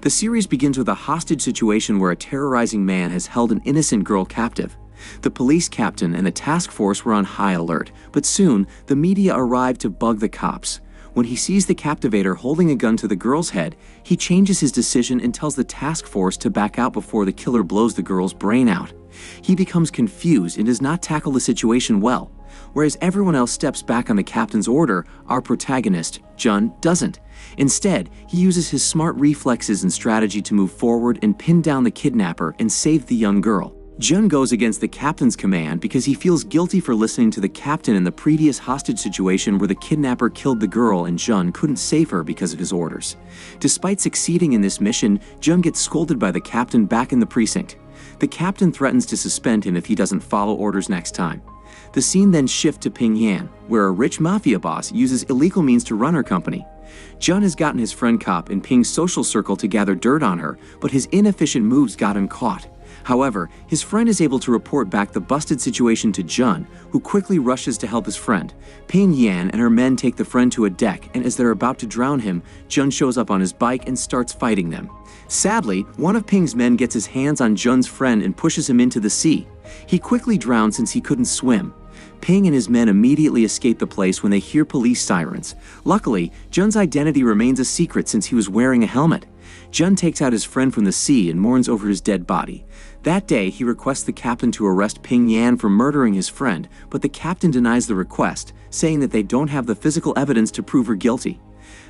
The series begins with a hostage situation where a terrorizing man has held an innocent girl captive. The police captain and the task force were on high alert, but soon the media arrived to bug the cops. When he sees the captivator holding a gun to the girl's head, he changes his decision and tells the task force to back out before the killer blows the girl's brain out. He becomes confused and does not tackle the situation well. Whereas everyone else steps back on the captain's order, our protagonist, Jun, doesn't. Instead, he uses his smart reflexes and strategy to move forward and pin down the kidnapper and save the young girl. Jun goes against the captain's command because he feels guilty for listening to the captain in the previous hostage situation where the kidnapper killed the girl and Jun couldn't save her because of his orders. Despite succeeding in this mission, Jun gets scolded by the captain back in the precinct. The captain threatens to suspend him if he doesn't follow orders next time. The scene then shifts to Pyongyang, where a rich mafia boss uses illegal means to run her company. Jun has gotten his friend cop in Ping's social circle to gather dirt on her, but his inefficient moves got him caught. However, his friend is able to report back the busted situation to Jun, who quickly rushes to help his friend. Pyongyang and her men take the friend to a deck, and as they're about to drown him, Jun shows up on his bike and starts fighting them. Sadly, one of Ping's men gets his hands on Jun's friend and pushes him into the sea. He quickly drowns since he couldn't swim. Ping and his men immediately escape the place when they hear police sirens. Luckily, Jun's identity remains a secret since he was wearing a helmet. Jun takes out his friend from the sea and mourns over his dead body. That day, he requests the captain to arrest Pyongyang for murdering his friend, but the captain denies the request, saying that they don't have the physical evidence to prove her guilty.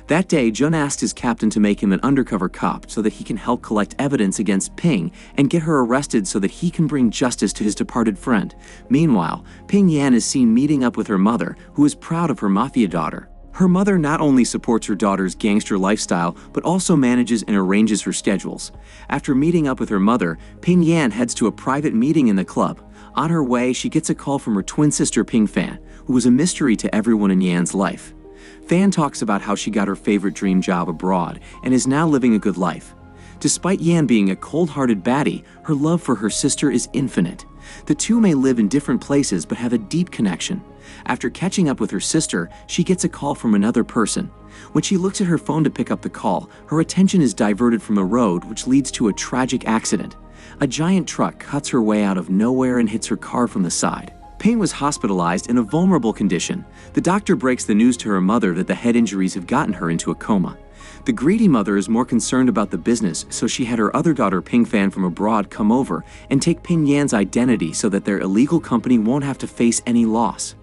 That day, Jun asks his captain to make him an undercover cop so that he can help collect evidence against Ping and get her arrested so that he can bring justice to his departed friend. Meanwhile, Pyongyang is seen meeting up with her mother, who is proud of her mafia daughter. Her mother not only supports her daughter's gangster lifestyle, but also manages and arranges her schedules. After meeting up with her mother, Pyongyang heads to a private meeting in the club. On her way, she gets a call from her twin sister Ping Fan, who was a mystery to everyone in Yan's life. Fan talks about how she got her favorite dream job abroad and is now living a good life. Despite Yan being a cold-hearted baddie, her love for her sister is infinite. The two may live in different places but have a deep connection. After catching up with her sister, she gets a call from another person. When she looks at her phone to pick up the call, her attention is diverted from the road, which leads to a tragic accident. A giant truck cuts her way out of nowhere and hits her car from the side. Ping was hospitalized in a vulnerable condition. The doctor breaks the news to her mother that the head injuries have gotten her into a coma. The greedy mother is more concerned about the business, so she had her other daughter Ping Fan from abroad come over and take Pyongyang's identity so that their illegal company won't have to face any loss.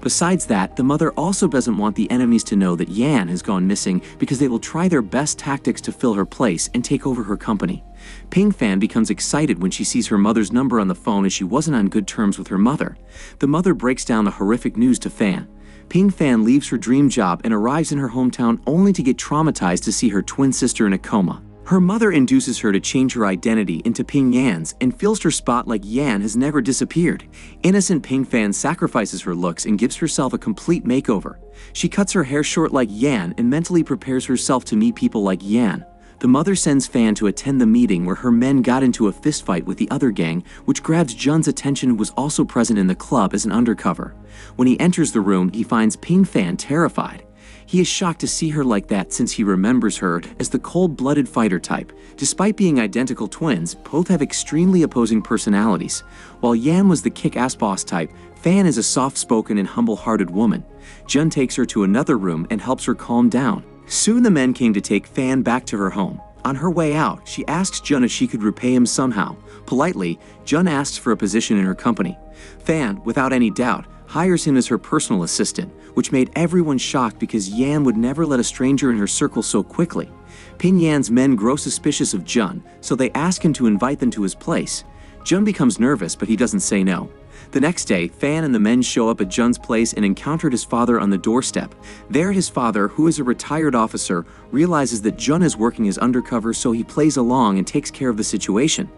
Besides that, the mother also doesn't want the enemies to know that Yan has gone missing because they will try their best tactics to fill her place and take over her company. Ping Fan becomes excited when she sees her mother's number on the phone as she wasn't on good terms with her mother. The mother breaks down the horrific news to Fan. Ping Fan leaves her dream job and arrives in her hometown only to get traumatized to see her twin sister in a coma. Her mother induces her to change her identity into Pyongyang's and fills her spot like Yan has never disappeared. Innocent Ping Fan sacrifices her looks and gives herself a complete makeover. She cuts her hair short like Yan and mentally prepares herself to meet people like Yan. The mother sends Fan to attend the meeting where her men got into a fistfight with the other gang, which grabs Jun's attention, who was also present in the club as an undercover. When he enters the room, he finds Ping Fan terrified. He is shocked to see her like that since he remembers her as the cold-blooded fighter type. Despite being identical twins, both have extremely opposing personalities. While Yan was the kick-ass boss type, Fan is a soft-spoken and humble-hearted woman. Jun takes her to another room and helps her calm down. Soon the men came to take Fan back to her home. On her way out, she asks Jun if she could repay him somehow. Politely, Jun asks for a position in her company. Fan, without any doubt, hires him as her personal assistant, which made everyone shocked because Yan would never let a stranger in her circle so quickly. Pyongyang's men grow suspicious of Jun, so they ask him to invite them to his place. Jun becomes nervous, but he doesn't say no. The next day, Fan and the men show up at Jun's place and encountered his father on the doorstep. There, his father, who is a retired officer, realizes that Jun is working as undercover, so he plays along and takes care of the situation.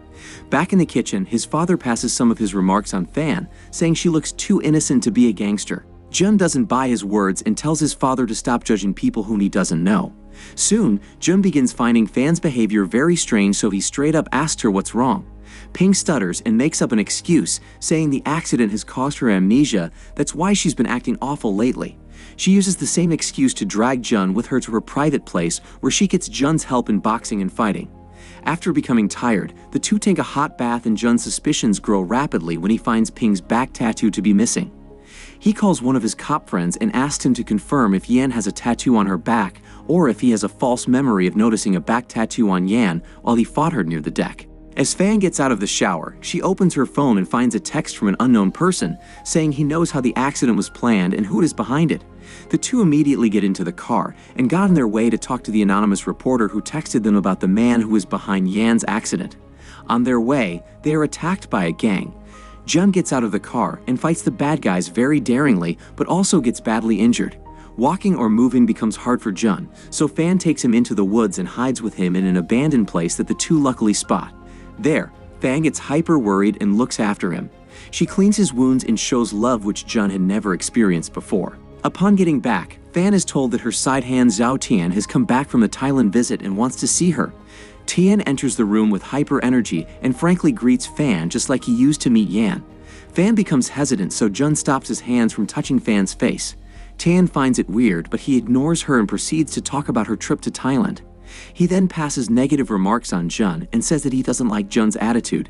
Back in the kitchen, his father passes some of his remarks on Fan, saying she looks too innocent to be a gangster. Jun doesn't buy his words and tells his father to stop judging people whom he doesn't know. Soon, Jun begins finding Fan's behavior very strange, so he straight up asks her what's wrong. Ping stutters and makes up an excuse, saying the accident has caused her amnesia, that's why she's been acting awful lately. She uses the same excuse to drag Jun with her to her private place where she gets Jun's help in boxing and fighting. After becoming tired, the two take a hot bath and Jun's suspicions grow rapidly when he finds Ping's back tattoo to be missing. He calls one of his cop friends and asks him to confirm if Yan has a tattoo on her back or if he has a false memory of noticing a back tattoo on Yan while he fought her near the deck. As Fan gets out of the shower, she opens her phone and finds a text from an unknown person saying he knows how the accident was planned and who is behind it. The two immediately get into the car and got on their way to talk to the anonymous reporter who texted them about the man who was behind Yan's accident. On their way, they are attacked by a gang. Jun gets out of the car and fights the bad guys very daringly, but also gets badly injured. Walking or moving becomes hard for Jun, so Fan takes him into the woods and hides with him in an abandoned place that the two luckily spot. There, Fan gets hyper worried and looks after him. She cleans his wounds and shows love which Jun had never experienced before. Upon getting back, Fan is told that her side hand Zhao Tian has come back from the Thailand visit and wants to see her. Tian enters the room with hyper energy and frankly greets Fan just like he used to meet Yan. Fan becomes hesitant, so Jun stops his hands from touching Fan's face. Tian finds it weird, but he ignores her and proceeds to talk about her trip to Thailand. He then passes negative remarks on Jun and says that he doesn't like Jun's attitude.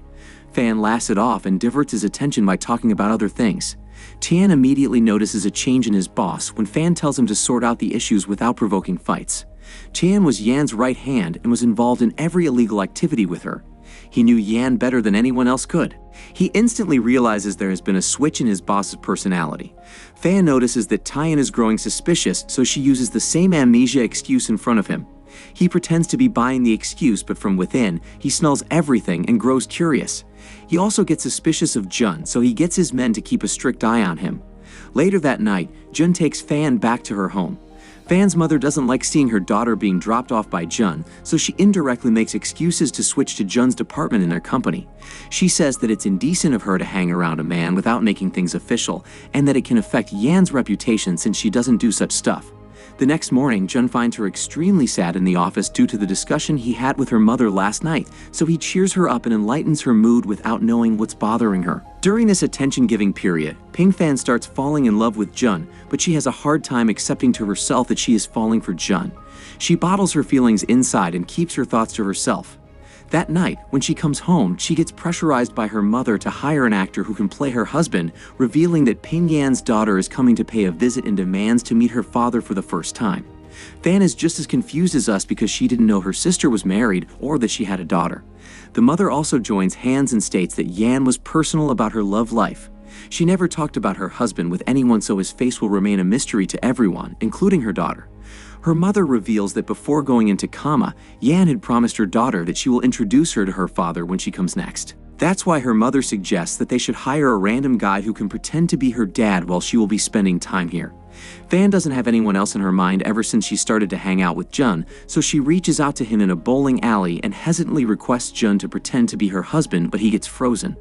Fan laughs it off and diverts his attention by talking about other things. Tian immediately notices a change in his boss when Fan tells him to sort out the issues without provoking fights. Tian was Yan's right hand and was involved in every illegal activity with her. He knew Yan better than anyone else could. He instantly realizes there has been a switch in his boss's personality. Fan notices that Tian is growing suspicious, so she uses the same amnesia excuse in front of him. He pretends to be buying the excuse, but from within, he smells everything and grows curious. He also gets suspicious of Jun, so he gets his men to keep a strict eye on him. Later that night, Jun takes Fan back to her home. Fan's mother doesn't like seeing her daughter being dropped off by Jun, so she indirectly makes excuses to switch to Jun's department in their company. She says that it's indecent of her to hang around a man without making things official, and that it can affect Yan's reputation since she doesn't do such stuff. The next morning, Jun finds her extremely sad in the office due to the discussion he had with her mother last night, so he cheers her up and enlightens her mood without knowing what's bothering her. During this attention-giving period, Ping Fan starts falling in love with Jun, but she has a hard time accepting to herself that she is falling for Jun. She bottles her feelings inside and keeps her thoughts to herself. That night, when she comes home, she gets pressurized by her mother to hire an actor who can play her husband, revealing that Ping Yan's daughter is coming to pay a visit and demands to meet her father for the first time. Fan is just as confused as us because she didn't know her sister was married or that she had a daughter. The mother also joins hands and states that Yan was personal about her love life. She never talked about her husband with anyone, so his face will remain a mystery to everyone, including her daughter. Her mother reveals that before going into coma, Yan had promised her daughter that she will introduce her to her father when she comes next. That's why her mother suggests that they should hire a random guy who can pretend to be her dad while she will be spending time here. Fan doesn't have anyone else in her mind ever since she started to hang out with Jun, so she reaches out to him in a bowling alley and hesitantly requests Jun to pretend to be her husband, but he gets frozen.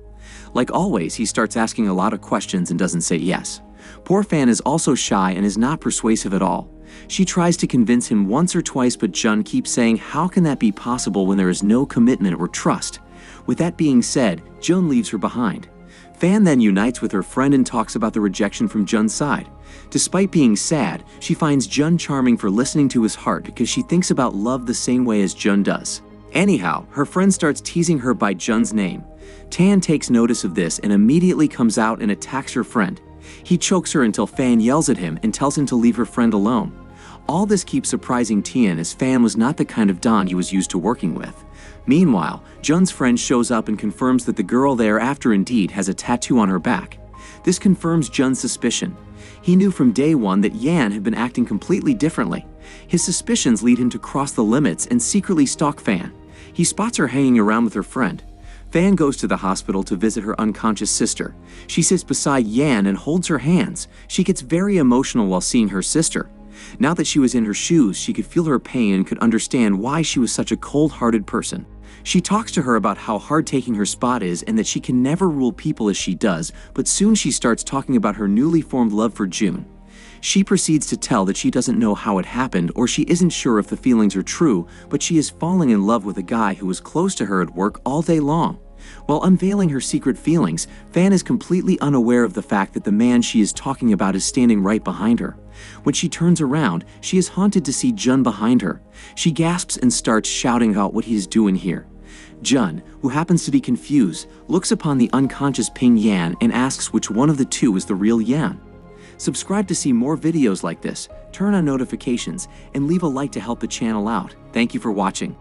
Like always, he starts asking a lot of questions and doesn't say yes. Poor Fan is also shy and is not persuasive at all. She tries to convince him once or twice, but Jun keeps saying, how can that be possible when there is no commitment or trust? With that being said, Jun leaves her behind. Fan then unites with her friend and talks about the rejection from Jun's side. Despite being sad, she finds Jun charming for listening to his heart because she thinks about love the same way as Jun does. Anyhow, her friend starts teasing her by Jun's name. Tan takes notice of this and immediately comes out and attacks her friend. He chokes her until Fan yells at him and tells him to leave her friend alone. All this keeps surprising Tian, as Fan was not the kind of Don he was used to working with. Meanwhile, Jun's friend shows up and confirms that the girl thereafter indeed has a tattoo on her back. This confirms Jun's suspicion. He knew from day one that Yan had been acting completely differently. His suspicions lead him to cross the limits and secretly stalk Fan. He spots her hanging around with her friend. Fan goes to the hospital to visit her unconscious sister. She sits beside Yan and holds her hands. She gets very emotional while seeing her sister. Now that she was in her shoes, she could feel her pain and could understand why she was such a cold-hearted person. She talks to her about how hard taking her spot is and that she can never rule people as she does, but soon she starts talking about her newly formed love for June. She proceeds to tell that she doesn't know how it happened or she isn't sure if the feelings are true, but she is falling in love with a guy who is close to her at work all day long. While unveiling her secret feelings, Fan is completely unaware of the fact that the man she is talking about is standing right behind her. When she turns around, she is haunted to see Jun behind her. She gasps and starts shouting about what he is doing here. Jun, who happens to be confused, looks upon the unconscious Ping Yan and asks which one of the two is the real Yan. Subscribe to see more videos like this, turn on notifications, and leave a like to help the channel out. Thank you for watching.